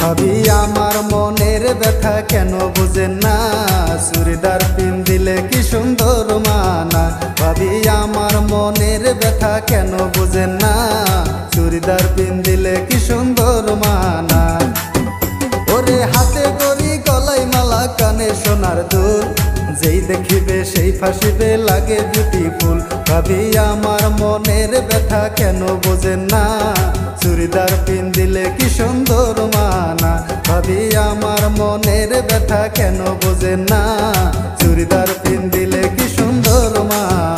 ভাবি আমার মনের ব্যথা কেন বুঝেন না, চুড়িদার পিন দিলে কি সুন্দর মানা। ভাবি আমার মনের ব্যথা কেন বুঝেন না, চুড়িদার পিন দিলে কি সুন্দর মানা। ওরে হাতে গড়ি গলায় মালা কানে সোনার দুল, যেই দেখিবে সেই ফাঁসিবে লাগে বিউটিফুল। ভাবি আমার মনের ব্যথা কেন বোঝেন না, চুড়িদার পিন দিলে কি সুন্দর মানা। ভাবি আমার মনের ব্যথা কেন বোঝেন না, চুড়িদার পিন দিলে কি সুন্দর মানা।